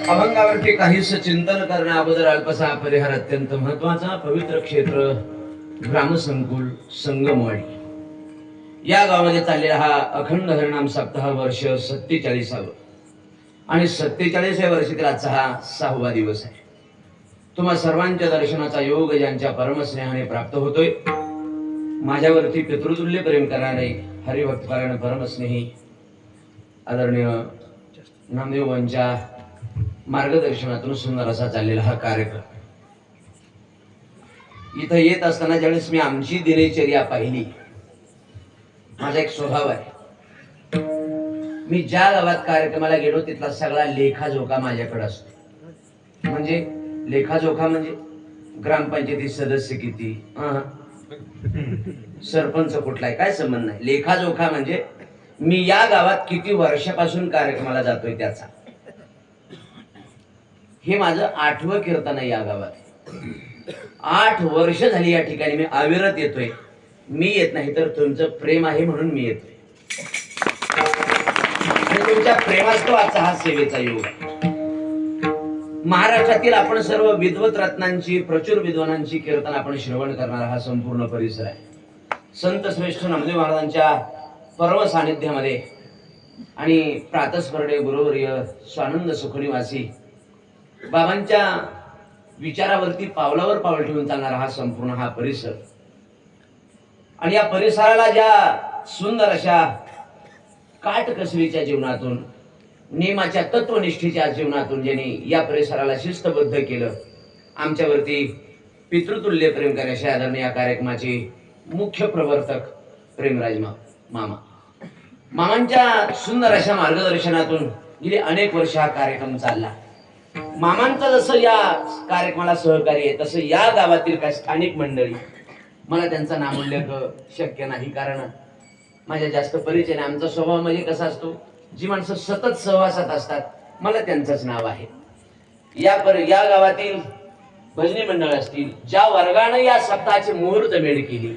अभंगावरती काहीच चिंतन करण्या अगोदर अल्पसा परिहार अत्यंत महत्वाचा पवित्र क्षेत्र ग्रामसंकुल संगमवाडी या गावामध्ये चाललेला हा अखंड हरिनाम सप्ताह वर्ष 47वा आणि 47व्या वर्षातील आजचा हा 6वा दिवस आहे। तुम्हा सर्वांच्या दर्शनाचा योग ज्यांच्या परमस्नेहाने प्राप्त होतोय, माझ्यावरती पितृतुल्य प्रेम करणारे हरिभक्तपरायण परमस्नेही आदरणीय नामदेवांच्या मार्गदर्शनातून सुंदर असा चाललेला हा कार्यक्रम। इथं येत असताना ज्यावेळेस मी आमची दिनचर्या पाहिली, माझा एक स्वभाव आहे, मी ज्या गावात कार्यक्रमाला गेलो तिथला सगळा लेखाजोखा माझ्याकडे असतो। म्हणजे लेखाजोखा म्हणजे ग्रामपंचायती सदस्य किती, सरपंच कुठला आहे, काय संबंध नाही। लेखाजोखा म्हणजे मी या गावात किती वर्षापासून कार्यक्रमाला जातोय त्याचा। हे माझं 8वं कीर्तन आहे या गावात। 8 वर्ष झाली या ठिकाणी मी अविरत येतोय। मी येत नाही तर तुमचं प्रेम आहे म्हणून मी येतोय, आणि तुमच्या प्रेमात तो आजचा हा सेवेचा योग आहे। महाराष्ट्रातील आपण सर्व विद्वत रत्नांची, प्रचुर विद्वानांची कीर्तन आपण श्रवण करणारा हा संपूर्ण परिसर आहे। संत श्रेष्ठ नामदेव महाराजांच्या परम सानिध्यामध्ये आणि प्रातस्मरणे गुरुवर्य स्वानंद सुखनिवासी बाबांच्या विचारावरती पावलावर पाऊल ठेवून चालणारा हा संपूर्ण हा परिसर, आणि या परिसराला ज्या सुंदर अशा काटकसरीच्या जीवनातून, नियमाच्या तत्वनिष्ठेच्या जीवनातून ज्यांनी या परिसराला शिस्तबद्ध केलं, आमच्यावरती पितृतुल्य प्रेम करण्याच्या आदरणीय या कार्यक्रमाचे मुख्य प्रवर्तक प्रेमराज मामांच्या सुंदर अशा मार्गदर्शनातून गेली अनेक वर्ष हा कार्यक्रम चालला। मामांचं जसं या कार्यक्रमाला सहकार्य आहे, तसं या गावातील काही स्थानिक मंडळी, मला त्यांचा नामोल्लेख शक्य नाही कारण माझ्या जास्त परिचय नाही। आमचा स्वभाव म्हणजे कसा असतो, जी माणसं सतत सहवासात असतात मला त्यांचंच नाव आहे। या गावातील भजनी मंडळ असतील, ज्या वर्गाने या सप्ताहाची मुहूर्त मेढ केली,